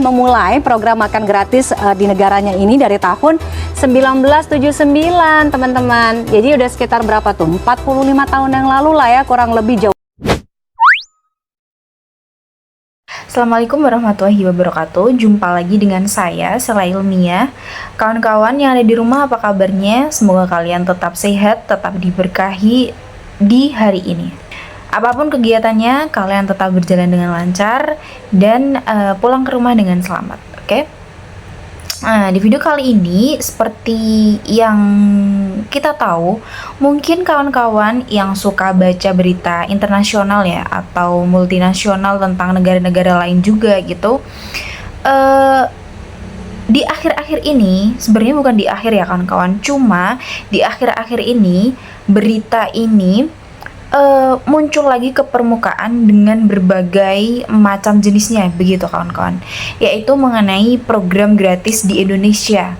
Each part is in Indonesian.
memulai program makan gratis di negaranya ini dari tahun 1979, teman-teman. Jadi udah sekitar berapa tuh? 45 tahun yang lalu lah ya, kurang lebih jauh. Assalamualaikum warahmatullahi wabarakatuh. Jumpa lagi dengan saya, Sela Ilmiah. Kawan-kawan yang ada di rumah, apa kabarnya? Semoga kalian tetap sehat, tetap diberkahi di hari ini. Apapun kegiatannya, kalian tetap berjalan dengan lancar dan pulang ke rumah dengan selamat. Oke? Nah, di video kali ini, seperti yang kita tahu, mungkin kawan-kawan yang suka baca berita internasional ya, atau multinasional tentang negara-negara lain juga gitu, di akhir-akhir ini, sebenarnya bukan di akhir ya kawan-kawan, cuma di akhir-akhir ini, berita ini muncul lagi ke permukaan dengan berbagai macam jenisnya, begitu kawan-kawan, yaitu mengenai program gratis di Indonesia.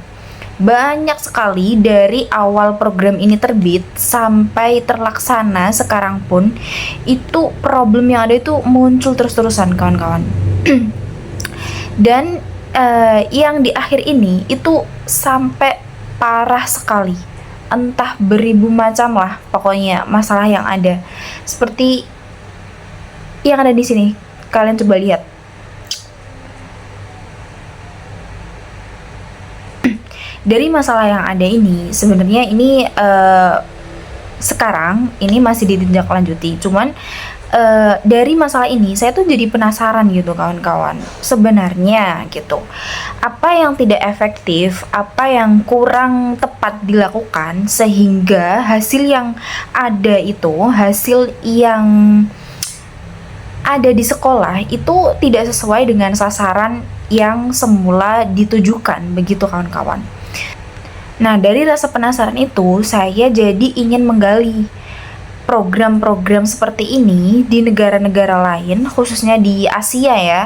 Banyak sekali dari awal program ini terbit sampai terlaksana sekarang pun, itu problem yang ada itu muncul terus-terusan kawan-kawan. Dan yang di akhir ini itu sampai parah sekali, entah beribu macam lah pokoknya masalah yang ada. Seperti yang ada di sini, kalian coba lihat. Dari masalah yang ada ini, sebenarnya ini sekarang ini masih ditindaklanjuti. Cuman dari masalah ini saya tuh jadi penasaran gitu kawan-kawan, sebenarnya gitu, apa yang tidak efektif, apa yang kurang tepat dilakukan sehingga hasil yang ada itu, hasil yang ada di sekolah itu tidak sesuai dengan sasaran yang semula ditujukan, begitu kawan-kawan. Nah, dari rasa penasaran itu saya jadi ingin menggali program-program seperti ini di negara-negara lain, khususnya di Asia ya.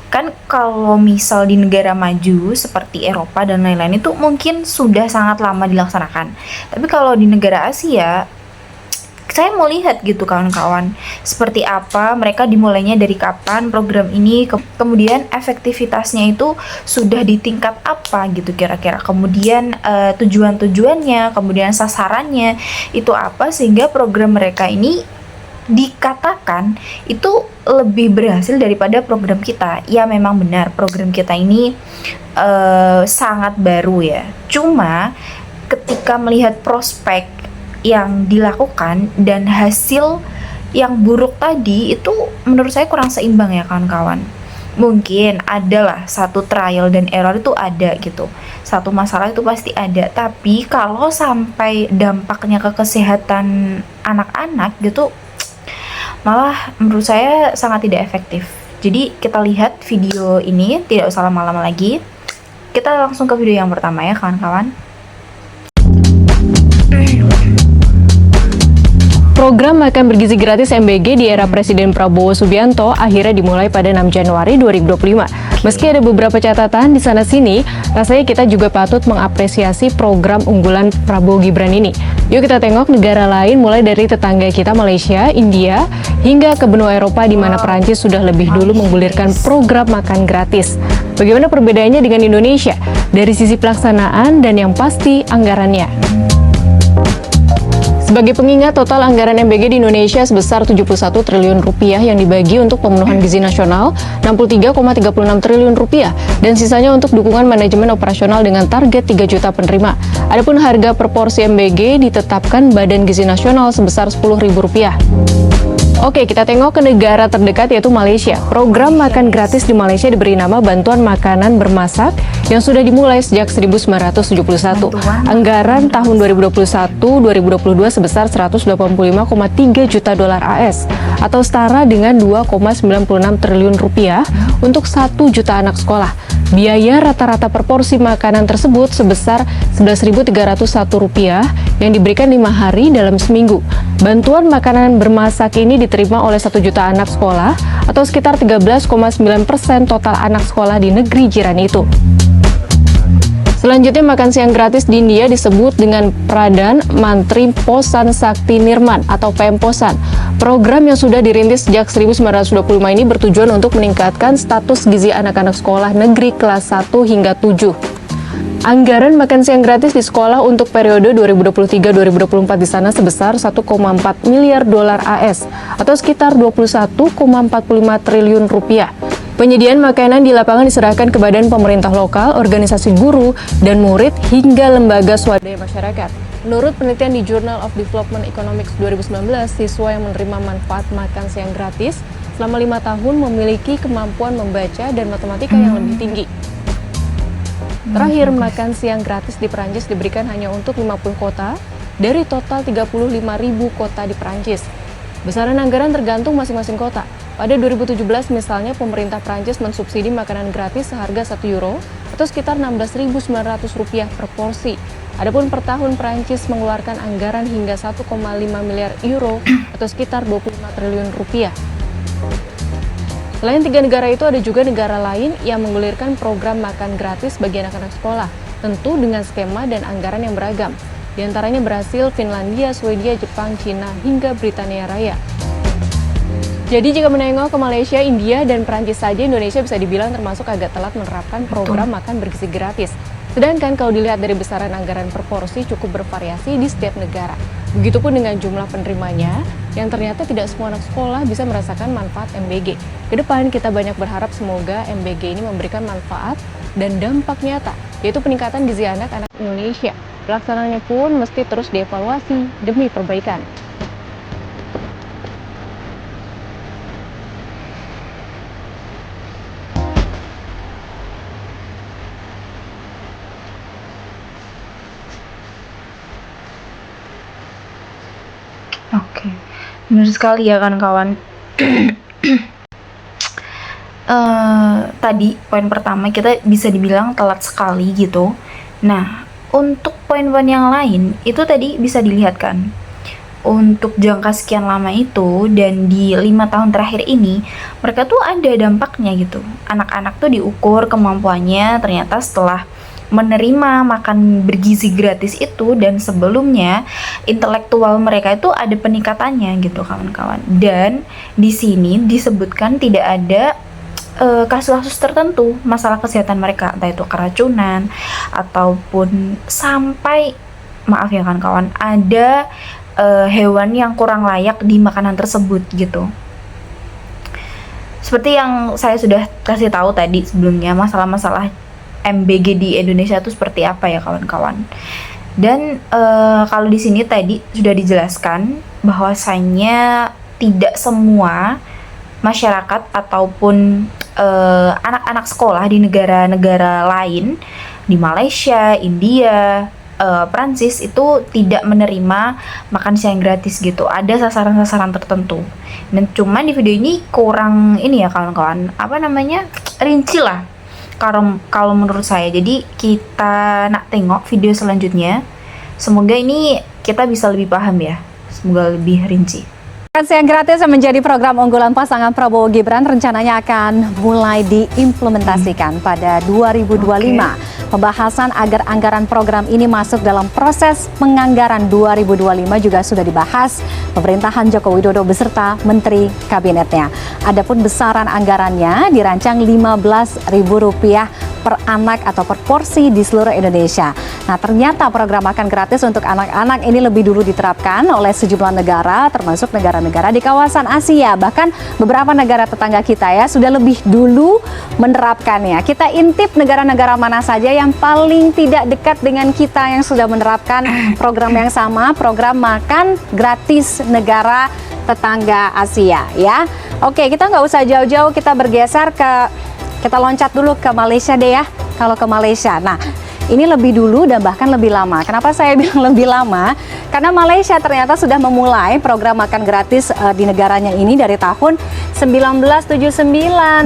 Kan kalau misal di negara maju seperti Eropa dan lain-lain itu mungkin sudah sangat lama dilaksanakan. Tapi kalau di negara Asia, saya mau lihat gitu kawan-kawan, seperti apa, mereka dimulainya dari kapan program ini, kemudian efektivitasnya itu sudah di tingkat apa gitu kira-kira, kemudian tujuan-tujuannya, kemudian sasarannya itu apa, sehingga program mereka ini dikatakan itu lebih berhasil daripada program kita. Ya memang benar, program kita ini sangat baru ya, cuma ketika melihat prospek yang dilakukan dan hasil yang buruk tadi itu menurut saya kurang seimbang ya kawan-kawan. Mungkin adalah satu trial dan error itu ada gitu, satu masalah itu pasti ada, tapi kalau sampai dampaknya ke kesehatan anak-anak gitu, malah menurut saya sangat tidak efektif. Jadi kita lihat video ini, tidak usah lama-lama lagi, kita langsung ke video yang pertama ya kawan-kawan. Program makan bergizi gratis MBG di era Presiden Prabowo Subianto akhirnya dimulai pada 6 Januari 2025. Meski ada beberapa catatan di sana-sini, rasanya kita juga patut mengapresiasi program unggulan Prabowo Gibran ini. Yuk kita tengok negara lain, mulai dari tetangga kita Malaysia, India, hingga ke benua Eropa di mana Perancis sudah lebih dulu menggulirkan program makan gratis. Bagaimana perbedaannya dengan Indonesia? Dari sisi pelaksanaan dan yang pasti anggarannya. Sebagai pengingat, total anggaran MBG di Indonesia sebesar 71 triliun rupiah yang dibagi untuk pemenuhan gizi nasional 63,36 triliun rupiah dan sisanya untuk dukungan manajemen operasional dengan target 3 juta penerima. Adapun harga per porsi MBG ditetapkan Badan Gizi Nasional sebesar Rp10.000. Oke, kita tengok ke negara terdekat yaitu Malaysia. Program makan gratis di Malaysia diberi nama Bantuan Makanan Bermasak yang sudah dimulai sejak 1971. Anggaran tahun 2021-2022 sebesar 185,3 juta dolar AS atau setara dengan 2,96 triliun rupiah untuk 1 juta anak sekolah. Biaya rata-rata per porsi makanan tersebut sebesar Rp11.301 yang diberikan 5 hari dalam seminggu. Bantuan makanan bermasak ini diterima oleh 1 juta anak sekolah atau sekitar 13,9% total anak sekolah di negeri jiran itu. Selanjutnya, makan siang gratis di India disebut dengan Pradhan Mantri Posan Sakti Nirman atau PM-Posan. Program yang sudah dirintis sejak 1925 ini bertujuan untuk meningkatkan status gizi anak-anak sekolah negeri kelas 1 hingga 7. Anggaran makan siang gratis di sekolah untuk periode 2023-2024 di sana sebesar 1,4 miliar dolar AS atau sekitar 21,45 triliun rupiah. Penyediaan makanan di lapangan diserahkan ke badan pemerintah lokal, organisasi guru, dan murid hingga lembaga swadaya masyarakat. Menurut penelitian di Journal of Development Economics 2019, siswa yang menerima manfaat makan siang gratis selama 5 tahun memiliki kemampuan membaca dan matematika yang lebih tinggi. Terakhir, makan siang gratis di Perancis diberikan hanya untuk 50 kota dari total 35.000 kota di Perancis. Besaran anggaran tergantung masing-masing kota. Pada 2017 misalnya, pemerintah Prancis mensubsidi makanan gratis seharga 1 euro atau sekitar Rp16.900 per porsi. Adapun per tahun Prancis mengeluarkan anggaran hingga 1,5 miliar euro atau sekitar 25 triliun rupiah. Selain 3 negara itu, ada juga negara lain yang menggulirkan program makan gratis bagi anak-anak sekolah, tentu dengan skema dan anggaran yang beragam. Di antaranya Brasil, Finlandia, Swedia, Jepang, Cina, hingga Britania Raya. Jadi jika menengok ke Malaysia, India, dan Perancis saja, Indonesia bisa dibilang termasuk agak telat menerapkan program makan bergizi gratis. Sedangkan kalau dilihat dari besaran anggaran per porsi cukup bervariasi di setiap negara. Begitupun dengan jumlah penerimanya, yang ternyata tidak semua anak sekolah bisa merasakan manfaat MBG. Kedepan kita banyak berharap semoga MBG ini memberikan manfaat dan dampak nyata, yaitu peningkatan gizi anak-anak Indonesia. Pelaksananya pun mesti terus dievaluasi demi perbaikan. Oke, benar sekali ya kawan-kawan. Tadi poin pertama kita bisa dibilang telat sekali gitu. Nah, untuk poin-poin yang lain itu tadi bisa dilihat kan, untuk jangka sekian lama itu dan di 5 tahun terakhir ini mereka tuh ada dampaknya gitu. Anak-anak tuh diukur kemampuannya ternyata setelah menerima makan bergizi gratis itu, dan sebelumnya intelektual mereka itu ada peningkatannya gitu kawan-kawan. Dan di sini disebutkan tidak ada kasus-kasus tertentu masalah kesehatan mereka, entah itu keracunan ataupun sampai, maaf ya kawan-kawan, ada hewan yang kurang layak di makanan tersebut gitu. Seperti yang saya sudah kasih tahu tadi sebelumnya, masalah-masalah MBG di Indonesia itu seperti apa ya kawan-kawan. Dan kalau di sini tadi sudah dijelaskan bahwasanya tidak semua masyarakat ataupun anak-anak sekolah di negara-negara lain, di Malaysia, India, Prancis itu tidak menerima makan siang gratis gitu. Ada sasaran-sasaran tertentu. Dan cuman di video ini kurang ini ya kawan-kawan, rinci lah kalau menurut saya. Jadi kita nak tengok video selanjutnya. Semoga ini kita bisa lebih paham ya. Semoga lebih rinci. Makan siang gratis yang menjadi program unggulan pasangan Prabowo Gibran rencananya akan mulai diimplementasikan pada 2025. Pembahasan agar anggaran program ini masuk dalam proses penganggaran 2025 juga sudah dibahas pemerintahan Joko Widodo beserta Menteri Kabinetnya. Adapun besaran anggarannya dirancang Rp15.000 per anak atau per porsi di seluruh Indonesia. Nah, ternyata program makan gratis untuk anak-anak ini lebih dulu diterapkan oleh sejumlah negara, termasuk negara-negara di kawasan Asia. Bahkan beberapa negara tetangga kita ya sudah lebih dulu menerapkannya. Kita intip negara-negara mana saja yang paling tidak dekat dengan kita yang sudah menerapkan program yang sama, program makan gratis negara tetangga Asia ya. Oke, kita nggak usah jauh-jauh, kita loncat dulu ke Malaysia deh ya. Kalau ke Malaysia, nah ini lebih dulu dan bahkan lebih lama. Kenapa saya bilang lebih lama? Karena Malaysia ternyata sudah memulai program makan gratis di negaranya ini dari tahun 1979,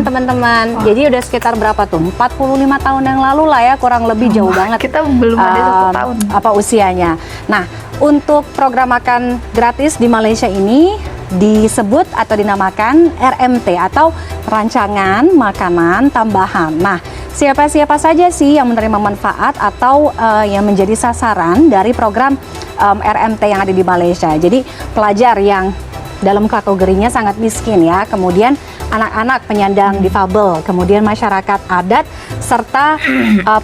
teman-teman. Jadi udah sekitar berapa tuh? 45 tahun yang lalu lah ya, kurang lebih jauh banget. Kita belum ada 1 tahun. Apa usianya? Nah, untuk program makan gratis di Malaysia ini disebut atau dinamakan RMT atau Rancangan Makanan Tambahan. Nah, siapa-siapa saja sih yang menerima manfaat atau yang menjadi sasaran dari program RMT yang ada di Malaysia. Jadi pelajar yang dalam kategorinya sangat miskin ya, kemudian anak-anak penyandang difabel, kemudian masyarakat adat, serta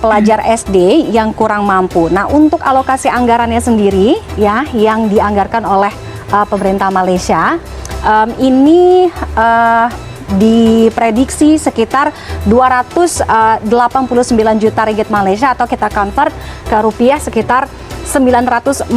pelajar SD yang kurang mampu. Nah, untuk alokasi anggarannya sendiri ya, yang dianggarkan oleh pemerintah Malaysia, ini diprediksi sekitar 289 juta ringgit Malaysia, atau kita convert ke rupiah sekitar 949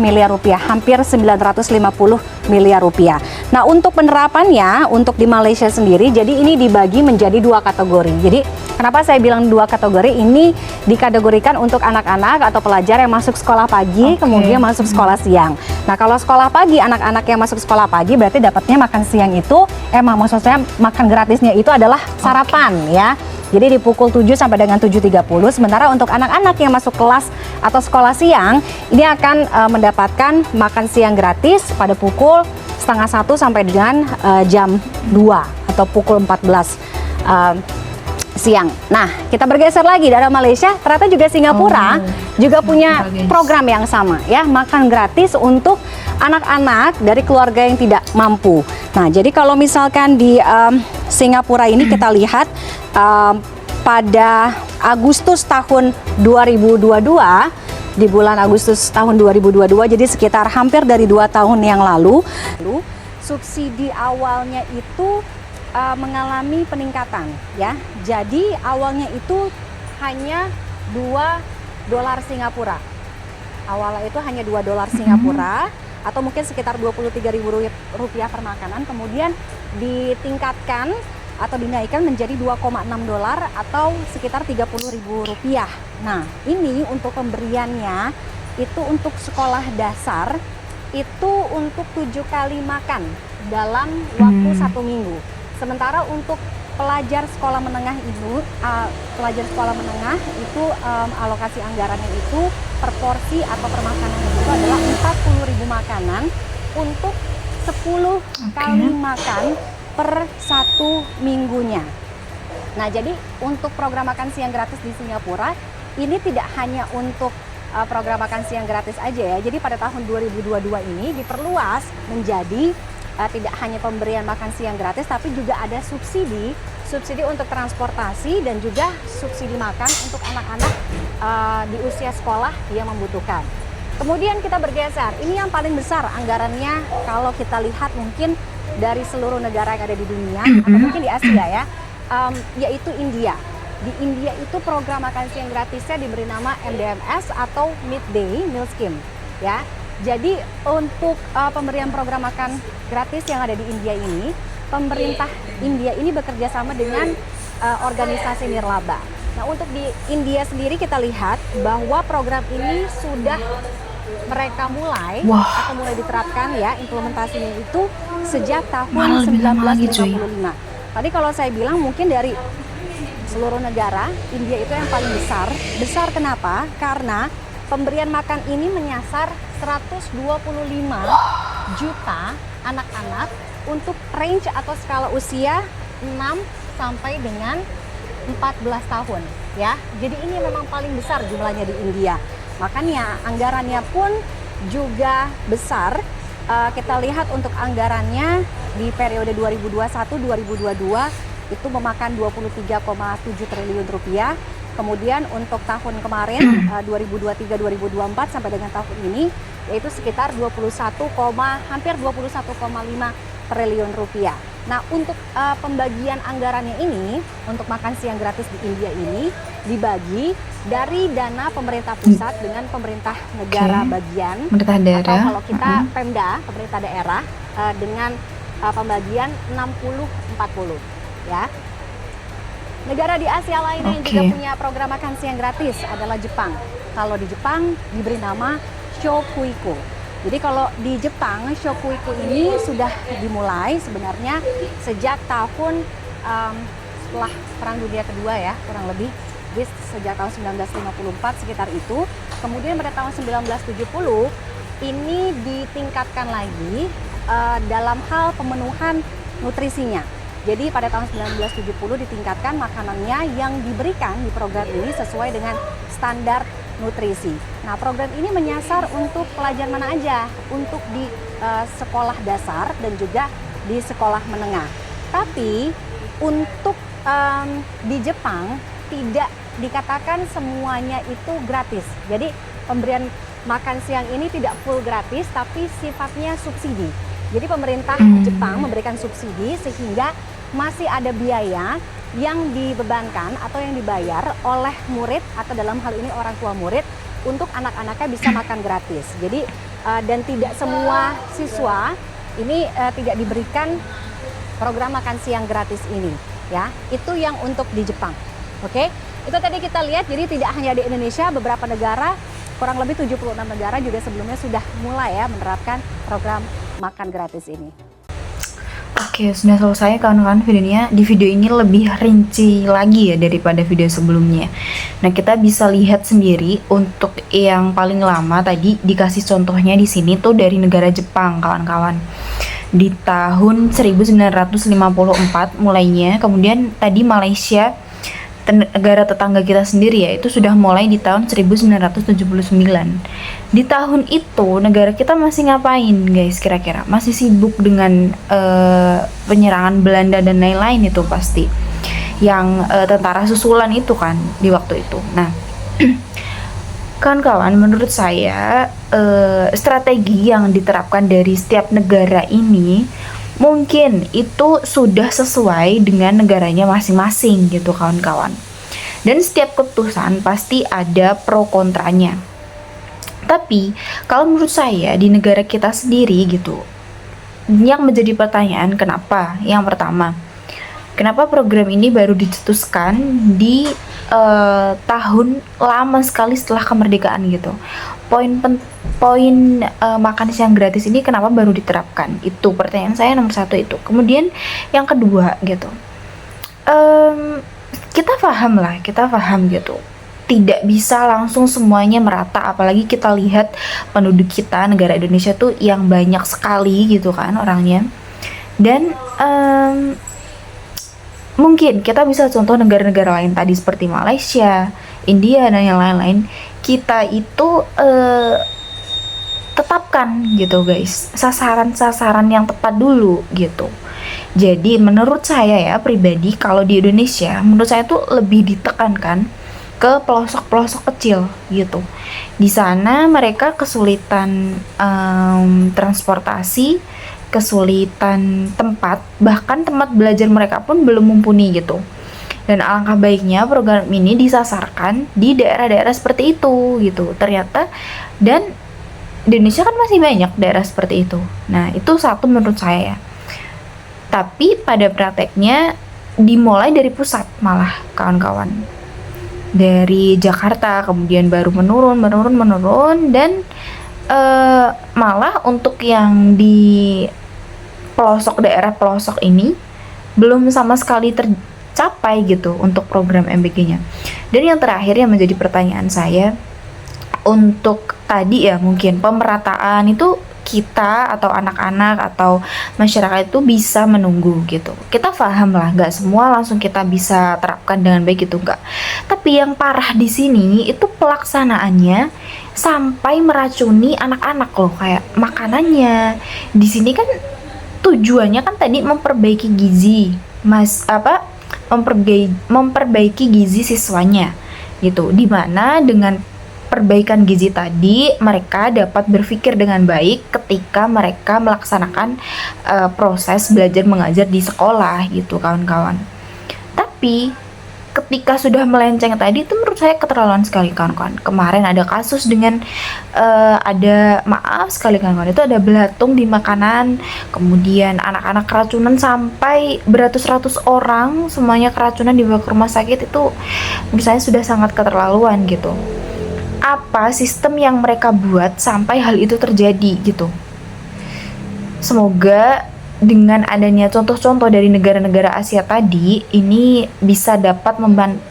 miliar rupiah, hampir 950 miliar rupiah. Nah, untuk penerapannya untuk di Malaysia sendiri, jadi ini dibagi menjadi dua kategori. Jadi kenapa saya bilang dua kategori? Ini dikategorikan untuk anak-anak atau pelajar yang masuk sekolah pagi, kemudian masuk sekolah siang. Nah, kalau sekolah pagi, anak-anak yang masuk sekolah pagi berarti dapatnya makan siang itu, maksud saya makan gratisnya itu adalah sarapan ya. Jadi di pukul 7 sampai dengan 7.30. Sementara untuk anak-anak yang masuk kelas atau sekolah siang, ini akan mendapatkan makan siang gratis pada pukul 12:30 sampai dengan jam 2 atau pukul 14 siang. Nah, kita bergeser lagi dari Malaysia, ternyata juga Singapura juga punya program yang sama ya, makan gratis untuk anak-anak dari keluarga yang tidak mampu. Nah, jadi kalau misalkan di Singapura ini kita lihat pada Agustus tahun 2022, di bulan Agustus tahun 2022, jadi sekitar hampir dari 2 tahun yang lalu, subsidi awalnya itu mengalami peningkatan ya. Jadi awalnya itu hanya $2 Singapura. Awalnya itu hanya $2 Singapura atau mungkin sekitar Rp23.000 per makanan, kemudian ditingkatkan atau dinaikkan menjadi $2,6 atau sekitar Rp30.000. Nah, ini untuk pemberiannya itu untuk sekolah dasar itu untuk 7 kali makan dalam waktu 1 minggu. Sementara untuk pelajar sekolah menengah itu, alokasi anggarannya itu per porsi atau per makanan itu adalah 40.000 makanan untuk 10 kali makan per 1 minggunya. Nah, jadi untuk program makan siang gratis di Singapura ini tidak hanya untuk program makan siang gratis aja ya. Jadi pada tahun 2022 ini diperluas menjadi tidak hanya pemberian makan siang gratis, tapi juga ada subsidi untuk transportasi dan juga subsidi makan untuk anak-anak di usia sekolah yang membutuhkan. Kemudian kita bergeser, ini yang paling besar anggarannya kalau kita lihat mungkin dari seluruh negara yang ada di dunia atau mungkin di Asia ya, yaitu India. Di India itu program makan siang gratisnya diberi nama MDMS atau Midday Meal Scheme ya. Jadi untuk pemberian program makan gratis yang ada di India ini, pemerintah India ini bekerja sama dengan organisasi nirlaba. Nah, untuk di India sendiri kita lihat bahwa program ini sudah mereka mulai diterapkan ya, implementasinya itu sejak tahun 1955. Tadi kalau saya bilang mungkin dari seluruh negara, India itu yang paling besar. Besar kenapa? Karena pemberian makan ini menyasar 125 juta anak-anak untuk range atau skala usia 6 sampai dengan 14 tahun ya. Jadi ini memang paling besar jumlahnya di India. Makanya anggarannya pun juga besar. Kita lihat untuk anggarannya di periode 2021-2022 itu memakan 23,7 triliun rupiah. Kemudian untuk tahun kemarin 2023-2024 sampai dengan tahun ini yaitu sekitar hampir 21,5 triliun rupiah. Nah, untuk pembagian anggarannya ini untuk makan siang gratis di India ini dibagi dari dana pemerintah pusat dengan pemerintah negara bagian, atau kalau kita Pemda, pemerintah daerah, dengan pembagian 60-40 ya. Negara di Asia lainnya yang juga punya program makan siang gratis adalah Jepang. Kalau di Jepang diberi nama Shokuiku. Jadi kalau di Jepang, Shokuiku ini sudah dimulai sebenarnya sejak tahun setelah Perang Dunia Kedua ya, kurang lebih sejak tahun 1954 sekitar itu. Kemudian pada tahun 1970 ini ditingkatkan lagi dalam hal pemenuhan nutrisinya. Jadi pada tahun 1970 ditingkatkan makanannya yang diberikan di program ini sesuai dengan standar nutrisi. Nah, program ini menyasar untuk pelajar mana aja, untuk di sekolah dasar dan juga di sekolah menengah. Tapi untuk di Jepang tidak dikatakan semuanya itu gratis. Jadi pemberian makan siang ini tidak full gratis, tapi sifatnya subsidi. Jadi pemerintah Jepang memberikan subsidi sehingga masih ada biaya yang dibebankan atau yang dibayar oleh murid atau dalam hal ini orang tua murid untuk anak-anaknya bisa makan gratis. Jadi dan tidak semua siswa ini tidak diberikan program makan siang gratis ini, ya. Itu yang untuk di Jepang. Oke? Itu tadi kita lihat, jadi tidak hanya di Indonesia, beberapa negara, kurang lebih 76 negara juga sebelumnya sudah mulai ya menerapkan program makan gratis ini. Oke, sudah selesai kawan-kawan videonya. Di video ini lebih rinci lagi ya daripada video sebelumnya. Nah, kita bisa lihat sendiri untuk yang paling lama tadi dikasih contohnya di sini tuh dari negara Jepang, kawan-kawan. Di tahun 1954 mulainya, kemudian tadi Malaysia, negara tetangga kita sendiri ya, itu sudah mulai di tahun 1979. Di tahun itu negara kita masih ngapain guys kira-kira? Masih sibuk dengan penyerangan Belanda dan lain-lain itu pasti. Yang tentara susulan itu kan di waktu itu. Nah, kawan-kawan, menurut saya strategi yang diterapkan dari setiap negara ini mungkin itu sudah sesuai dengan negaranya masing-masing gitu kawan-kawan. Dan setiap keputusan pasti ada pro kontranya. Tapi kalau menurut saya di negara kita sendiri gitu, yang menjadi pertanyaan kenapa? Yang pertama, kenapa program ini baru dicetuskan di tahun lama sekali setelah kemerdekaan gitu. Poin makan siang gratis ini kenapa baru diterapkan? Itu pertanyaan saya nomor satu itu. Kemudian yang kedua gitu, kita paham gitu. Tidak bisa langsung semuanya merata, apalagi kita lihat penduduk kita negara Indonesia tuh yang banyak sekali gitu kan orangnya. Dan mungkin kita bisa contoh negara-negara lain tadi seperti Malaysia, India dan yang lain-lain. Kita itu tetapkan gitu guys, sasaran-sasaran yang tepat dulu gitu. Jadi menurut saya ya pribadi, kalau di Indonesia menurut saya tuh lebih ditekankan ke pelosok-pelosok kecil gitu. Di sana mereka kesulitan transportasi, kesulitan tempat, bahkan tempat belajar mereka pun belum mumpuni gitu. Dan alangkah baiknya program ini disasarkan di daerah-daerah seperti itu gitu. Ternyata dan di Indonesia kan masih banyak daerah seperti itu. Nah, itu satu menurut saya ya. Tapi pada prakteknya dimulai dari pusat malah kawan-kawan. Dari Jakarta kemudian baru menurun dan malah untuk yang di pelosok daerah pelosok ini belum sama sekali tercapai gitu untuk program MBG-nya. Dan yang terakhir yang menjadi pertanyaan saya, untuk tadi ya mungkin pemerataan itu kita atau anak-anak atau masyarakat itu bisa menunggu gitu. Kita paham lah, nggak semua langsung kita bisa terapkan dengan baik gitu, nggak. Tapi yang parah di sini itu pelaksanaannya sampai meracuni anak-anak loh, kayak makanannya. Di sini kan tujuannya kan tadi memperbaiki gizi, memperbaiki gizi siswanya gitu. Dimana dengan perbaikan gizi tadi mereka dapat berpikir dengan baik ketika mereka melaksanakan proses belajar mengajar di sekolah gitu kawan-kawan. Tapi ketika sudah melenceng tadi itu menurut saya keterlaluan sekali kawan-kawan. Kemarin ada kasus dengan maaf sekali kawan-kawan, itu ada belatung di makanan, kemudian anak-anak keracunan sampai beratus-ratus orang semuanya keracunan dibawa ke rumah sakit. Itu menurut saya sudah sangat keterlaluan gitu. Apa sistem yang mereka buat sampai hal itu terjadi gitu. Semoga dengan adanya contoh-contoh dari negara-negara Asia tadi ini bisa dapat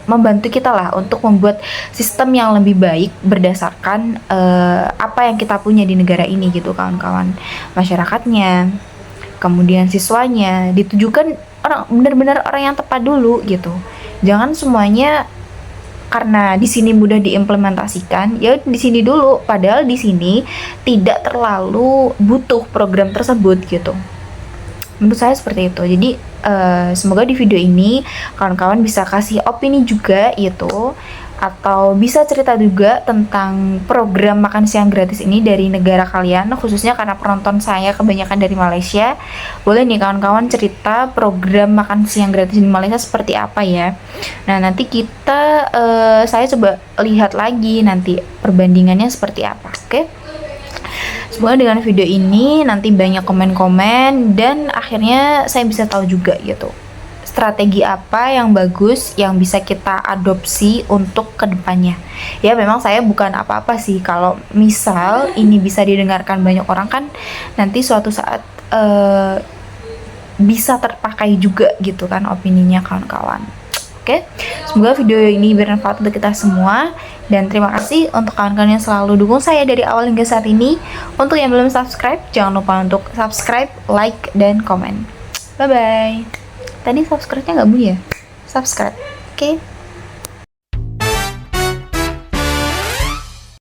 membantu kita lah untuk membuat sistem yang lebih baik berdasarkan apa yang kita punya di negara ini gitu kawan-kawan. Masyarakatnya, kemudian siswanya, ditujukan benar-benar orang yang tepat dulu gitu. Jangan semuanya karena di sini mudah diimplementasikan, ya di sini dulu. Padahal di sini tidak terlalu butuh program tersebut gitu. Menurut saya seperti itu. Jadi semoga di video ini kawan-kawan bisa kasih opini juga gitu, atau bisa cerita juga tentang program makan siang gratis ini dari negara kalian, khususnya karena penonton saya kebanyakan dari Malaysia. Boleh nih kawan-kawan cerita program makan siang gratis di Malaysia seperti apa ya. Nah nanti saya coba lihat lagi nanti perbandingannya seperti apa. Oke? Semoga dengan video ini nanti banyak komen-komen dan akhirnya saya bisa tahu juga gitu strategi apa yang bagus yang bisa kita adopsi untuk kedepannya. Ya memang saya bukan apa-apa sih kalau misal ini bisa didengarkan banyak orang, kan nanti suatu saat bisa terpakai juga gitu kan opininya kawan-kawan. Oke, semoga video ini bermanfaat untuk kita semua. Dan terima kasih untuk kawan-kawan yang selalu dukung saya dari awal hingga saat ini. Untuk yang belum subscribe, jangan lupa untuk subscribe, like, dan komen. Bye-bye. Tadi subscribe-nya nggak bunyi ya? Subscribe, oke?